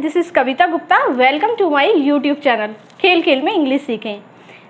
This is Kavita Gupta. Welcome to my YouTube channel खेल खेल में इंग्लिश सीखें।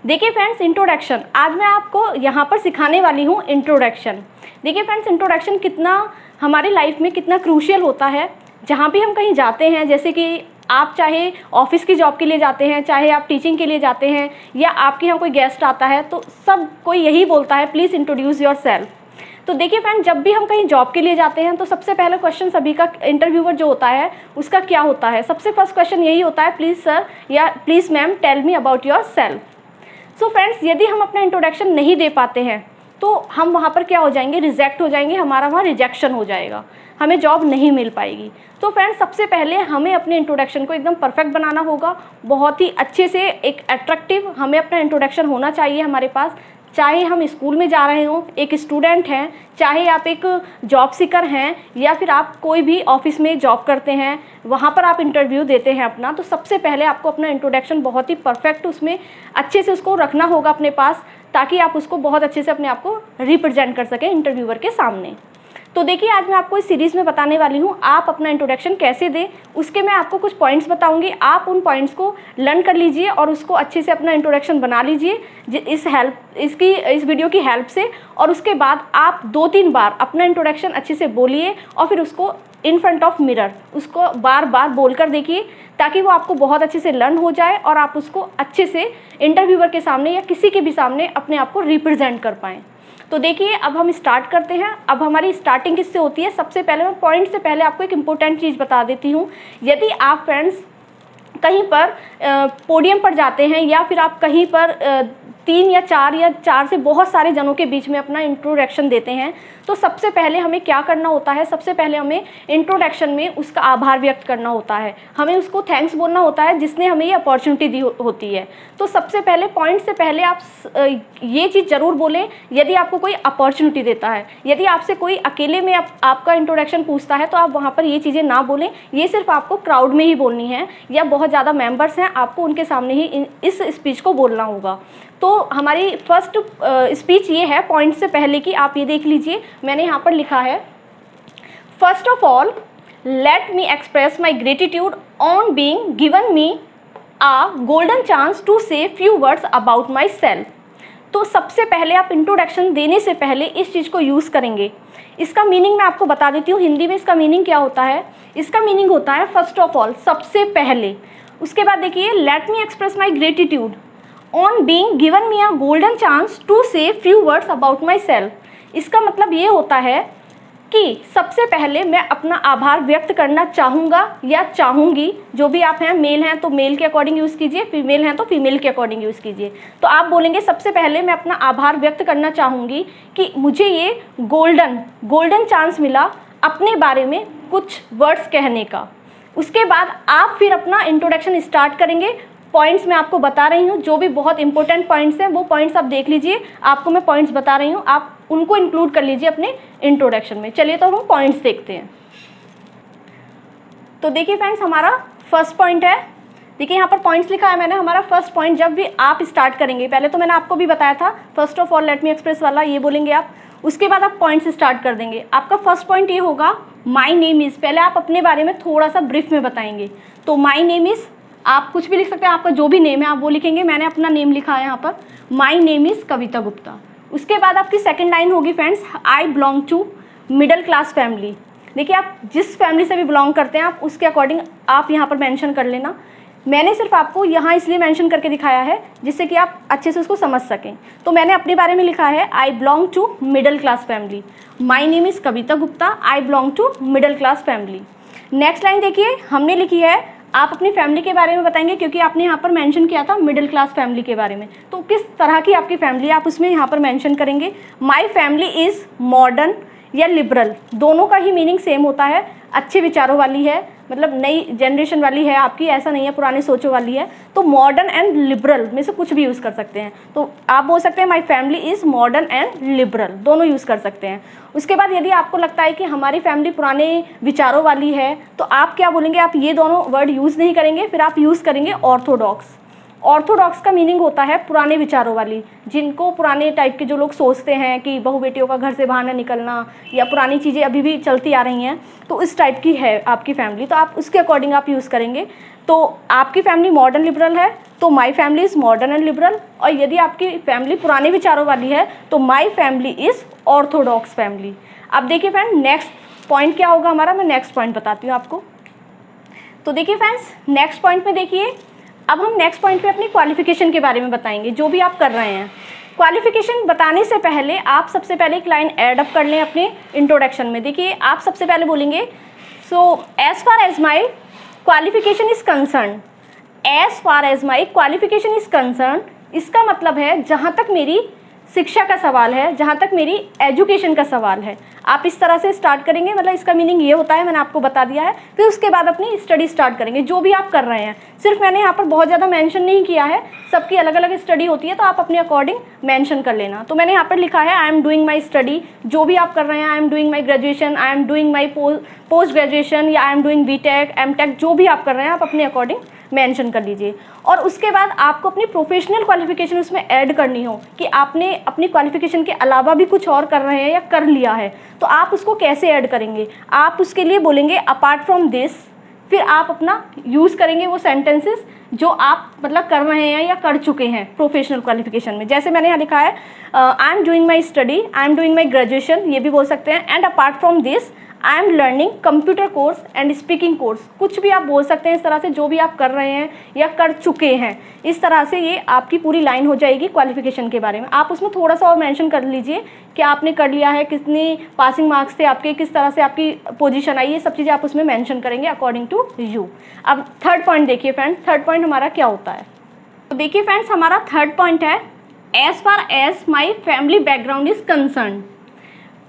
देखिए फ्रेंड्स, इंट्रोडक्शन आज मैं आपको यहाँ पर सिखाने वाली हूँ। इंट्रोडक्शन देखिए फ्रेंड्स, इंट्रोडक्शन कितना हमारी लाइफ में कितना क्रूशियल होता है। जहाँ भी हम कहीं जाते हैं, जैसे कि आप चाहे ऑफिस की जॉब के लिए जाते हैं, चाहे आप टीचिंग के लिए जाते हैं, या आपके यहाँ कोई गेस्ट आता है, तो सब कोई यही बोलता है प्लीज़ इंट्रोड्यूस योर सेल्फ। तो देखिए फ्रेंड, जब भी हम कहीं जॉब के लिए जाते हैं तो सबसे पहला क्वेश्चन सभी का, इंटरव्यूअर जो होता है उसका क्या होता है, सबसे फर्स्ट क्वेश्चन यही होता है, प्लीज़ सर या please ma'am tell me about yourself. So friends, यदि हम अपना इंट्रोडक्शन नहीं दे पाते हैं तो हम वहाँ पर क्या हो जाएंगे, रिजेक्ट हो जाएंगे, हमारा वहाँ रिजेक्शन हो जाएगा, हमें जॉब नहीं मिल पाएगी। तो फ्रेंड्स, सबसे पहले हमें अपने इंट्रोडक्शन को एकदम परफेक्ट बनाना होगा, बहुत ही अच्छे से, एक अट्रैक्टिव हमें अपना इंट्रोडक्शन होना चाहिए हमारे पास। चाहे हम स्कूल में जा रहे हों, एक स्टूडेंट हैं, चाहे आप एक जॉब सीकर हैं, या फिर आप कोई भी ऑफिस में जॉब करते हैं, वहाँ पर आप इंटरव्यू देते हैं अपना, तो सबसे पहले आपको अपना इंट्रोडक्शन बहुत ही परफेक्ट, उसमें अच्छे से उसको रखना होगा अपने पास, ताकि आप उसको बहुत अच्छे से अपने आप को रिप्रेजेंट कर सकें इंटरव्यूअर के सामने। तो देखिए, आज मैं आपको इस सीरीज़ में बताने वाली हूँ आप अपना इंट्रोडक्शन कैसे दें। उसके मैं आपको कुछ पॉइंट्स बताऊंगी, आप उन पॉइंट्स को लर्न कर लीजिए और उसको अच्छे से अपना इंट्रोडक्शन बना लीजिए इस वीडियो की हेल्प से। और उसके बाद आप 2-3 बार अपना इंट्रोडक्शन अच्छे से बोलिए और फिर उसको इन फ्रंट ऑफ मिरर उसको बार बार बोल कर देखिए, ताकि वो आपको बहुत अच्छे से लर्न हो जाए और आप उसको अच्छे से इंटरव्यूअर के सामने या किसी के भी सामने अपने आप को रिप्रेजेंट कर पाएँ। तो देखिए, अब हम स्टार्ट करते हैं। अब हमारी स्टार्टिंग किससे होती है, सबसे पहले मैं पॉइंट से पहले आपको एक इम्पोर्टेंट चीज़ बता देती हूँ। यदि आप फ्रेंड्स कहीं पर पोडियम पर जाते हैं, या फिर आप कहीं पर 3 या 4 से बहुत सारे जनों के बीच में अपना इंट्रोडक्शन देते हैं, तो सबसे पहले हमें क्या करना होता है, सबसे पहले हमें इंट्रोडक्शन में उसका आभार व्यक्त करना होता है, हमें उसको थैंक्स बोलना होता है जिसने हमें ये अपॉर्चुनिटी दी होती है। तो सबसे पहले पॉइंट से पहले आप ये चीज़ ज़रूर बोलें, यदि आपको कोई अपॉर्चुनिटी देता है, यदि आपसे कोई अकेले में आपका इंट्रोडक्शन पूछता है, तो आप वहाँ पर ये चीज़ें ना बोलें। ये सिर्फ आपको क्राउड में ही बोलनी है, या बहुत ज़्यादा मेंबर्स हैं, आपको उनके सामने ही इस स्पीच को बोलना होगा। तो हमारी फर्स्ट स्पीच ये है पॉइंट से पहले की, आप ये देख लीजिए, मैंने यहाँ पर लिखा है, first of all let me express my gratitude on being given me a golden chance to say few words about myself. तो सबसे पहले आप इंट्रोडक्शन देने से पहले इस चीज़ को यूज़ करेंगे। इसका मीनिंग मैं आपको बता देती हूँ, हिंदी में इसका मीनिंग क्या होता है। इसका मीनिंग होता है फर्स्ट ऑफ ऑल, सबसे पहले। उसके बाद देखिए, let me express my gratitude on being given me a golden chance to say few words about myself. इसका मतलब ये होता है कि सबसे पहले मैं अपना आभार व्यक्त करना चाहूँगा या चाहूँगी, जो भी आप हैं, मेल हैं तो मेल के अकॉर्डिंग यूज़ कीजिए, फीमेल हैं तो फीमेल के अकॉर्डिंग यूज़ कीजिए। तो आप बोलेंगे सबसे पहले मैं अपना आभार व्यक्त करना चाहूँगी कि मुझे ये गोल्डन चांस मिला अपने बारे में कुछ वर्ड्स कहने का। उसके बाद आप फिर अपना इंट्रोडक्शन स्टार्ट करेंगे। पॉइंट्स मैं आपको बता रही हूँ, जो भी बहुत इंपॉर्टेंट पॉइंट्स हैं वो पॉइंट्स आप देख लीजिए, आपको मैं पॉइंट्स बता रही हूँ, आप उनको इंक्लूड कर लीजिए अपने इंट्रोडक्शन में। चलिए तो हम पॉइंट्स देखते हैं। तो देखिए फ्रेंड्स, हमारा फर्स्ट पॉइंट है, देखिए यहाँ पर पॉइंट्स लिखा है मैंने। हमारा फर्स्ट पॉइंट, जब भी आप स्टार्ट करेंगे, पहले तो मैंने आपको भी बताया था, first of all let me express वाला ये बोलेंगे आप, उसके बाद आप पॉइंट्स स्टार्ट कर देंगे। आपका फर्स्ट पॉइंट ये होगा, माई नेम इज़। पहले आप अपने बारे में थोड़ा सा ब्रीफ में बताएंगे। तो माई नेम इज़, आप कुछ भी लिख सकते हैं, आपका जो भी नेम है आप वो लिखेंगे। मैंने अपना नेम लिखा है यहाँ पर, my name is Kavita Gupta. उसके बाद आपकी सेकंड लाइन होगी friends, I belong to middle class family. देखिए, आप जिस फैमिली से भी बिलोंग करते हैं, आप उसके अकॉर्डिंग आप यहाँ पर मेंशन कर लेना। मैंने सिर्फ आपको यहाँ इसलिए मेंशन करके दिखाया है जिससे कि आप अच्छे से उसको समझ सकें। तो मैंने अपने बारे में लिखा है, I belong to middle class family, my name is Kavita Gupta, I belong to middle class family. Next line देखिए, हमने लिखी है, आप अपनी फैमिली के बारे में बताएंगे, क्योंकि आपने यहाँ पर मेंशन किया था मिडिल क्लास फैमिली के बारे में, तो किस तरह की आपकी फैमिली है आप उसमें यहाँ पर मेंशन करेंगे। माय फैमिली इज़ मॉडर्न या लिबरल, दोनों का ही मीनिंग सेम होता है। अच्छे विचारों वाली है, मतलब नई जनरेशन वाली है आपकी, ऐसा नहीं है पुराने सोचों वाली है। तो मॉडर्न एंड लिबरल में से कुछ भी यूज़ कर सकते हैं। तो आप बोल सकते हैं my family is modern and liberal, दोनों यूज़ कर सकते हैं। उसके बाद यदि आपको लगता है कि हमारी फैमिली पुराने विचारों वाली है, तो आप क्या बोलेंगे, आप ये दोनों वर्ड यूज़ नहीं करेंगे, फिर आप यूज़ करेंगे ऑर्थोडॉक्स। ऑर्थोडॉक्स का मीनिंग होता है पुराने विचारों वाली, जिनको पुराने टाइप के जो लोग सोचते हैं कि बहू बेटियों का घर से बाहर ना निकलना या पुरानी चीज़ें अभी भी चलती आ रही हैं, तो इस टाइप की है आपकी फैमिली, तो आप उसके अकॉर्डिंग आप यूज़ करेंगे। तो आपकी फैमिली मॉडर्न लिबरल है तो my family is modern and liberal, और यदि आपकी फैमिली पुराने विचारों वाली है तो my family is Orthodox family. अब देखिए फ्रेंड नेक्स्ट पॉइंट क्या होगा हमारा, मैं नेक्स्ट पॉइंट बताती हूँ आपको। तो देखिए फ्रेंड्स नेक्स्ट पॉइंट में देखिए, अब हम नेक्स्ट पॉइंट पे अपनी क्वालिफिकेशन के बारे में बताएंगे जो भी आप कर रहे हैं। क्वालिफिकेशन बताने से पहले आप सबसे पहले एक लाइन ऐड अप कर लें अपने इंट्रोडक्शन में। देखिए आप सबसे पहले बोलेंगे so as far as my qualification is concern, as far as my qualification is concern, इसका मतलब है जहाँ तक मेरी शिक्षा का सवाल है, जहाँ तक मेरी एजुकेशन का सवाल है। आप इस तरह से स्टार्ट करेंगे, मतलब इसका मीनिंग ये होता है, मैंने आपको बता दिया है। फिर उसके बाद अपनी स्टडी स्टार्ट करेंगे जो भी आप कर रहे हैं। सिर्फ मैंने यहाँ पर बहुत ज़्यादा मेंशन नहीं किया है, सबकी अलग अलग स्टडी होती है तो आप अपने अकॉर्डिंग मेंशन कर लेना। तो मैंने यहाँ पर लिखा है I am doing my study, जो भी आप कर रहे हैं, I am doing my graduation, I am doing my post graduation, या I am doing BTech, MTech, जो भी आप कर रहे हैं आप अपने अकॉर्डिंग मेंशन कर लीजिए। और उसके बाद आपको अपनी प्रोफेशनल क्वालिफिकेशन उसमें ऐड करनी हो कि आपने अपनी क्वालिफिकेशन के अलावा भी कुछ और कर रहे हैं या कर लिया है, तो आप उसको कैसे ऐड करेंगे। आप उसके लिए बोलेंगे अपार्ट फ्रॉम दिस, फिर आप अपना यूज़ करेंगे वो सेंटेंसेस जो आप मतलब कर रहे हैं या कर चुके हैं प्रोफेशनल क्वालिफिकेशन में। जैसे मैंने यहाँ लिखा है I am doing my study, I am doing my graduation, ये भी बोल सकते हैं। And apart from this I am learning computer course and speaking course, कुछ भी आप बोल सकते हैं इस तरह से, जो भी आप कर रहे हैं या कर चुके हैं। इस तरह से ये आपकी पूरी लाइन हो जाएगी क्वालिफिकेशन के बारे में। आप उसमें थोड़ा सा और मेंशन कर लीजिए कि आपने कर लिया है, कितनी पासिंग मार्क्स थे आपके, किस तरह से आपकी पोजीशन आई, ये सब चीज़ें आप उसमें मेंशन करेंगे अकॉर्डिंग टू यू। अब थर्ड पॉइंट देखिए फ्रेंड्स, थर्ड पॉइंट हमारा क्या होता है। तो देखिए फ्रेंड्स हमारा थर्ड पॉइंट है as far as my family background is concern.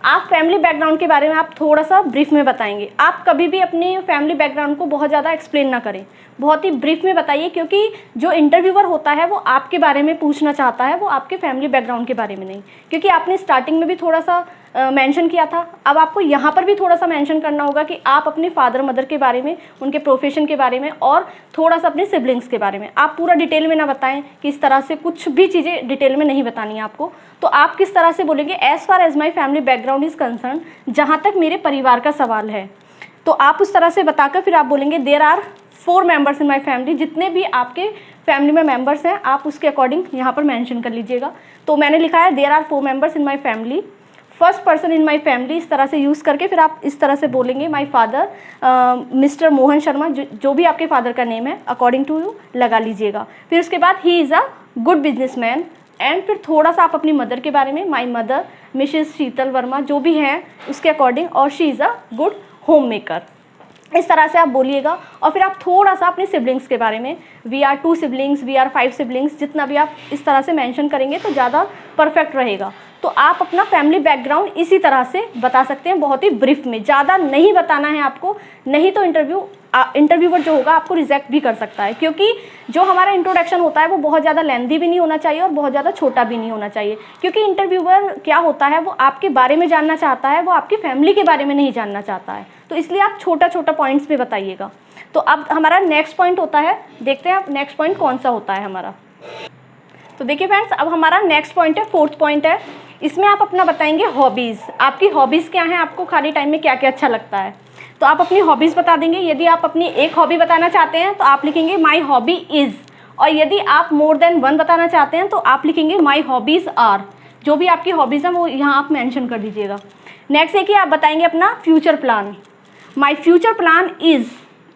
आप फैमिली बैकग्राउंड के बारे में आप थोड़ा सा ब्रीफ में बताएंगे। आप कभी भी अपनी फैमिली बैकग्राउंड को बहुत ज़्यादा एक्सप्लेन ना करें, बहुत ही ब्रीफ में बताइए, क्योंकि जो इंटरव्यूअर होता है वो आपके बारे में पूछना चाहता है, वो आपके फैमिली बैकग्राउंड के बारे में नहीं। क्योंकि आपने स्टार्टिंग में भी थोड़ा सा मेंशन किया था, अब आपको यहाँ पर भी थोड़ा सा मेंशन करना होगा कि आप अपने फादर मदर के बारे में, उनके प्रोफेशन के बारे में और थोड़ा सा अपने सिबलिंग्स के बारे में। आप पूरा डिटेल में ना बताएं कि इस तरह से कुछ भी चीज़ें डिटेल में नहीं बतानी है आपको। तो आप किस तरह से बोलेंगे as far as my family background is concern, जहाँ तक मेरे परिवार का सवाल है। तो आप उस तरह से बताकर फिर आप बोलेंगे there are 4 members in my family, जितने भी आपके फैमिली में मेंबर्स हैं आप उसके अकॉर्डिंग यहाँ पर मेंशन कर लीजिएगा। तो मैंने लिखा है there are 4 members in my family, first person in my family, इस तरह से यूज़ करके फिर आप इस तरह से बोलेंगे my father mister Mohan Sharma, जो भी आपके फादर का नेम है अकॉर्डिंग टू यू लगा लीजिएगा। फिर उसके बाद he is a good businessman, and फिर थोड़ा सा आप अपनी मदर के बारे में माई मदर मिसेस शीतल वर्मा, जो भी हैं उसके अकॉर्डिंग, और she is a good home maker, इस तरह से आप बोलिएगा। और फिर आप थोड़ा सा अपने सिबलिंग्स के बारे में, we are 2 siblings, we are 5 siblings, जितना भी आप इस तरह से मेंशन करेंगे तो ज़्यादा परफेक्ट रहेगा। तो आप अपना फैमिली बैकग्राउंड इसी तरह से बता सकते हैं, बहुत ही ब्रीफ में, ज़्यादा नहीं बताना है आपको, नहीं तो इंटरव्यूअर जो होगा आपको रिजेक्ट भी कर सकता है। क्योंकि जो हमारा इंट्रोडक्शन होता है वो बहुत ज़्यादा लेंथी भी नहीं होना चाहिए और बहुत ज़्यादा छोटा भी नहीं होना चाहिए। क्योंकि इंटरव्यूअर क्या होता है, वो आपके बारे में जानना चाहता है, वो आपकी फैमिली के बारे में नहीं जानना चाहता है। तो इसलिए आप छोटा छोटा पॉइंट्स पे बताइएगा। तो अब हमारा नेक्स्ट पॉइंट होता है, देखते हैं अब नेक्स्ट पॉइंट कौन सा होता है हमारा। तो देखिए फ्रेंड्स अब हमारा नेक्स्ट पॉइंट है, 4th पॉइंट है। इसमें आप अपना बताएंगे हॉबीज़, आपकी हॉबीज़ क्या हैं, आपको खाली टाइम में क्या क्या अच्छा लगता है। तो आप अपनी हॉबीज़ बता देंगे। यदि आप अपनी एक हॉबी बताना चाहते हैं तो आप लिखेंगे माई हॉबी इज़, और यदि आप मोर देन 1 बताना चाहते हैं तो आप लिखेंगे माई हॉबीज़ आर। जो भी आपकी हॉबीज़ हैं वो यहाँ आप मेंशन कर दीजिएगा। नेक्स्ट है कि आप बताएंगे अपना future plan, my future plan is,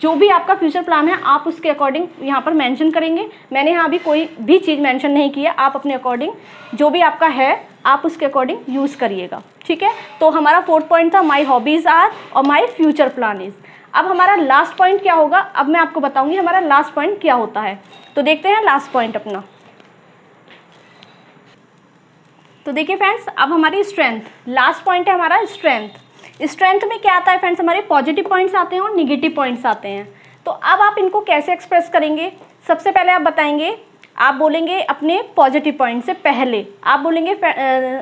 जो भी आपका फ्यूचर प्लान है आप उसके अकॉर्डिंग यहाँ पर मेंशन करेंगे। मैंने यहाँ अभी कोई भी चीज़ मेंशन नहीं की है, आप अपने अकॉर्डिंग जो भी आपका है आप उसके अकॉर्डिंग यूज़ करिएगा, ठीक है। तो हमारा 4th पॉइंट था माई हॉबीज़ आर और माई फ्यूचर प्लान इज़। अब हमारा लास्ट पॉइंट क्या होगा, अब मैं आपको बताऊँगी हमारा लास्ट पॉइंट क्या होता है। तो देखते हैं लास्ट पॉइंट अपना। तो देखिए फ्रेंड्स अब हमारी स्ट्रेंथ, लास्ट पॉइंट है हमारा स्ट्रेंथ। स्ट्रेंथ में क्या आता है फ्रेंड्स, हमारे पॉजिटिव पॉइंट्स आते हैं और निगेटिव पॉइंट्स आते हैं। तो अब आप इनको कैसे एक्सप्रेस करेंगे, सबसे पहले आप बताएंगे, आप बोलेंगे अपने पॉजिटिव पॉइंट से पहले आप बोलेंगे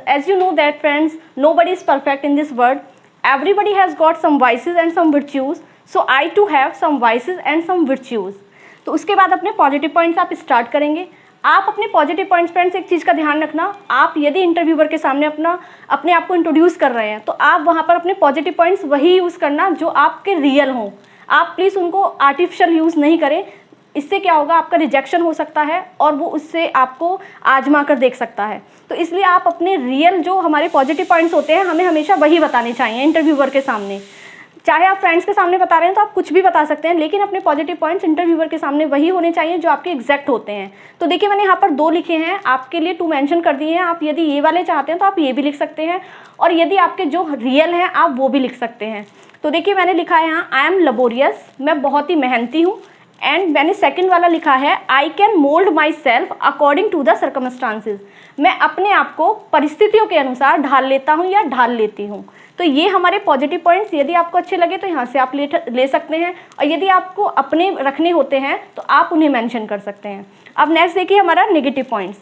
as you know that friends nobody is perfect in this world, everybody has got some vices and some virtues, so I too have some vices and some virtues. तो उसके बाद अपने पॉजिटिव पॉइंट्स आप start करेंगे। आप अपने positive points friends एक चीज़ का ध्यान रखना, आप यदि इंटरव्यूअर के सामने अपने आप को इंट्रोड्यूस कर रहे हैं तो आप वहाँ पर अपने पॉजिटिव पॉइंट्स वही यूज़ करना जो आपके रियल हों। आप प्लीज़ उनको आर्टिफिशियल यूज़ नहीं करें, इससे क्या होगा, आपका रिजेक्शन हो सकता है और वो उससे आपको आजमा कर देख सकता है। तो इसलिए आप अपने रियल जो हमारे पॉजिटिव पॉइंट्स होते हैं हमें हमेशा वही बताने चाहिए इंटरव्यूअर के सामने। चाहे आप फ्रेंड्स के सामने बता रहे हैं तो आप कुछ भी बता सकते हैं, लेकिन अपने पॉजिटिव पॉइंट्स इंटरव्यूअर के सामने वही होने चाहिए जो आपके एग्जैक्ट होते हैं। तो देखिए मैंने यहाँ पर 2 लिखे हैं, आपके लिए 2 मेंशन कर दिए हैं। आप यदि ये वाले चाहते हैं तो आप ये भी लिख सकते हैं, और यदि आपके जो रियल हैं आप वो भी लिख सकते हैं। तो देखिए मैंने लिखा है यहाँ, आई एम लबोरियस, मैं बहुत ही मेहनती हूँ। एंड मैंने सेकंड वाला लिखा है, I can mould myself according to the circumstances, मैं अपने आप को परिस्थितियों के अनुसार ढाल लेता हूँ या ढाल लेती हूँ। तो ये हमारे पॉजिटिव पॉइंट्स, यदि आपको अच्छे लगे तो यहाँ से आप ले सकते हैं, और यदि आपको अपने रखने होते हैं तो आप उन्हें मेंशन कर सकते हैं। अब नेक्स्ट देखिए हमारा negative points.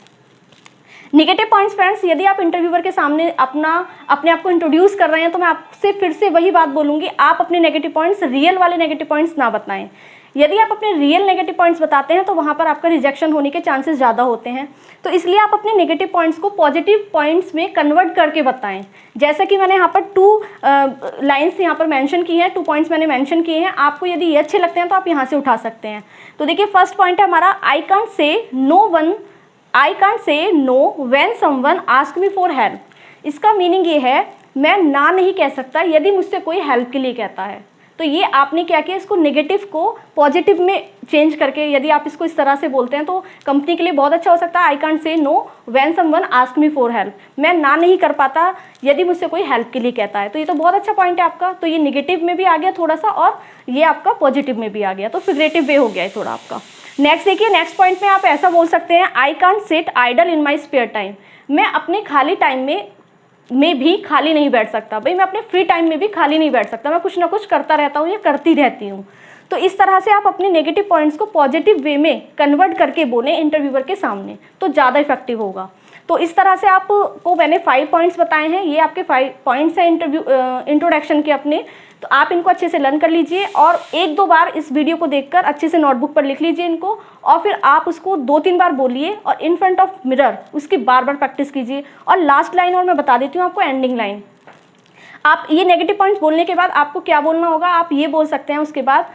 Negative points friends, यदि आप इंटरव्यूअर के सामने अपने आप को इंट्रोड्यूस कर रहे हैं तो मैं आपसे फिर से वही बात बोलूँगी, आप अपने नेगेटिव पॉइंट्स, रियल वाले नेगेटिव पॉइंट्स ना बताएं। यदि आप अपने रियल नेगेटिव पॉइंट्स बताते हैं तो वहाँ पर आपका रिजेक्शन होने के चांसेस ज़्यादा होते हैं। तो इसलिए आप अपने नेगेटिव पॉइंट्स को पॉजिटिव पॉइंट्स में कन्वर्ट करके बताएं। जैसा कि मैंने यहाँ पर 2 लाइन्स यहाँ पर मेंशन की हैं, 2 पॉइंट्स मैंने मेंशन किए हैं। आपको यदि ये अच्छे लगते हैं तो आप यहाँ से उठा सकते हैं। तो देखिए फर्स्ट पॉइंट है हमारा, I can't say know when someone ask me for help. इसका मीनिंग ये है, मैं ना नहीं कह सकता यदि मुझसे कोई हेल्प के लिए कहता है। तो ये आपने क्या किया, इसको नेगेटिव को पॉजिटिव में चेंज करके यदि आप इसको इस तरह से बोलते हैं तो कंपनी के लिए बहुत अच्छा हो सकता है। I can't say know when someone ask me for help, मैं ना नहीं कर पाता यदि मुझसे कोई हेल्प के लिए कहता है। तो ये तो बहुत अच्छा पॉइंट है आपका। तो ये नेगेटिव में भी आ गया थोड़ा सा, और ये आपका पॉजिटिव में भी आ गया, तो फिगरेटिव वे हो गया है थोड़ा आपका। नेक्स्ट देखिए, नेक्स्ट पॉइंट में आप ऐसा बोल सकते हैं, I can't sit idle in my spare time, मैं अपने खाली टाइम में भी खाली नहीं बैठ सकता। भाई मैं अपने फ्री टाइम में भी खाली नहीं बैठ सकता, मैं कुछ ना कुछ करता रहता हूँ या करती रहती हूँ। तो इस तरह से आप अपने नेगेटिव पॉइंट्स को पॉजिटिव वे में कन्वर्ट करके बोलें इंटरव्यूअर के सामने, तो ज़्यादा इफेक्टिव होगा। तो इस तरह से आपको मैंने 5 पॉइंट्स बताए हैं, ये आपके 5 पॉइंट्स हैं इंट्रोडक्शन के अपने। तो आप इनको अच्छे से लर्न कर लीजिए, और 1-2 बार इस वीडियो को देखकर अच्छे से नोटबुक पर लिख लीजिए इनको, और फिर आप उसको 2-3 बार बोलिए, और इन फ्रंट ऑफ मिरर उसकी बार बार प्रैक्टिस कीजिए। और लास्ट लाइन और मैं बता देती हूँ आपको, एंडिंग लाइन। आप ये नेगेटिव पॉइंट्स बोलने के बाद आपको क्या बोलना होगा, आप ये बोल सकते हैं उसके बाद,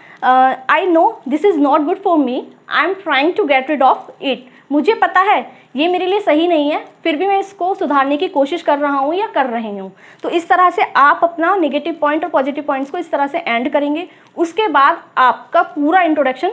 I know this is not good for me, I am trying to get rid of it, मुझे पता है ये मेरे लिए सही नहीं है, फिर भी मैं इसको सुधारने की कोशिश कर रहा हूँ या कर रही हूँ। तो इस तरह से आप अपना नेगेटिव पॉइंट और पॉजिटिव पॉइंट्स को इस तरह से एंड करेंगे। उसके बाद आपका पूरा इंट्रोडक्शन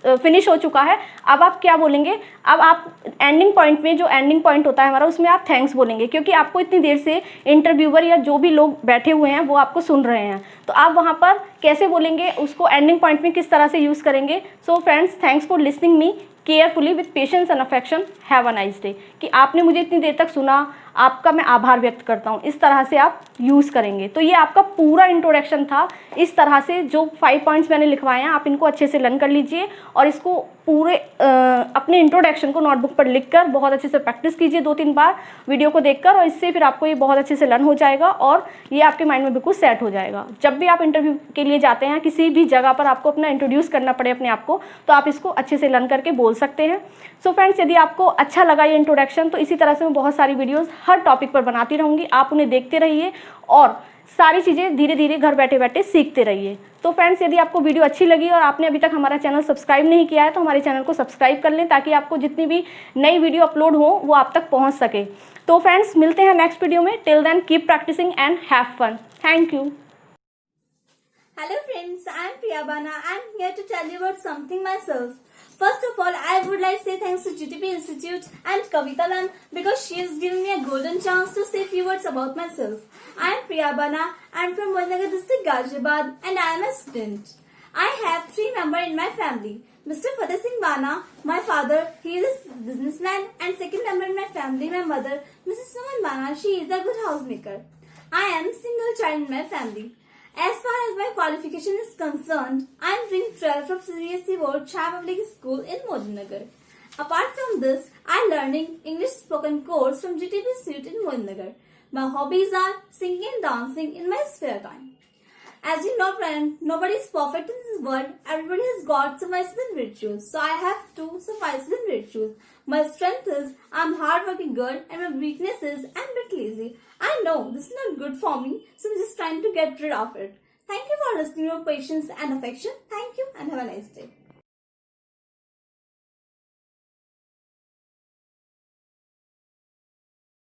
फिनिश हो चुका है। अब आप क्या बोलेंगे, अब आप एंडिंग पॉइंट में, जो एंडिंग पॉइंट होता है हमारा, उसमें आप थैंक्स बोलेंगे, क्योंकि आपको इतनी देर से इंटरव्यूअर या जो भी लोग बैठे हुए हैं वो आपको सुन रहे हैं। तो आप वहाँ पर कैसे बोलेंगे, उसको एंडिंग पॉइंट में किस तरह से यूज़ करेंगे। So friends, thanks for listening me carefully with patience and affection, have a nice day, कि आपने मुझे इतनी देर तक सुना, आपका मैं आभार व्यक्त करता हूँ। इस तरह से आप यूज़ करेंगे। तो ये आपका पूरा इंट्रोडक्शन था। इस तरह से जो 5 पॉइंट्स मैंने लिखवाए हैं आप इनको अच्छे से लर्न कर लीजिए, और इसको पूरे अपने इंट्रोडक्शन को नोटबुक पर लिखकर बहुत अच्छे से प्रैक्टिस कीजिए 2-3 बार वीडियो को देखकर, और इससे फिर आपको ये बहुत अच्छे से लर्न हो जाएगा, और ये आपके माइंड में बिल्कुल सेट हो जाएगा। जब भी आप इंटरव्यू के लिए जाते हैं, किसी भी जगह पर आपको अपना इंट्रोड्यूस करना पड़े अपने आप को, तो आप इसको अच्छे से लर्न करके बोल सकते हैं। सो फ्रेंड्स, यदि आपको अच्छा लगा ये इंट्रोडक्शन, तो इसी तरह से मैं बहुत सारी वीडियोज़ हर टॉपिक पर बनाती रहूँगी। आप उन्हें देखते रहिए और सारी चीज़ें धीरे धीरे घर बैठे बैठे सीखते रहिए। तो फ्रेंड्स, यदि आपको वीडियो अच्छी लगी और आपने अभी तक हमारा चैनल सब्सक्राइब नहीं किया है तो हमारे चैनल को सब्सक्राइब कर लें, ताकि आपको जितनी भी नई वीडियो अपलोड हो वो आप तक पहुंच सके। तो फ्रेंड्स, मिलते हैं नेक्स्ट वीडियो में। Till then keep practising and have fun. Thank you. Hello friends, I am Priyabana. I am here to tell you about something myself. First of all, I would like to say thanks to GTP Institute and Kavita ma'am, because she has given me a golden chance to say a few words about myself. I am Priyabana. I am from Moinagar district, Ghaziabad, and I am a student. I have 3 members in my family. Mr. Fateh Singh Bana, my father, he is a businessman, and second member in my family, my mother, Mrs. Suman Bana, she is a good housemaker. I am single child in my family. As far as my qualification is concerned, I am doing 12th from CBSE Board Chai Public School in Modinagar. Apart from this, I am learning English spoken course from GTP Institute in Modinagar. My hobbies are singing and dancing in my spare time. As you know, friend, nobody is perfect in this world. Everybody has got some vices and virtues. So I have too some vices and virtues. My strength is I'm hardworking girl, and my weakness is I'm a bit lazy. I know this is not good for me, so I'm just trying to get rid of it. Thank you for listening with patience and affection. Thank you and have a nice day.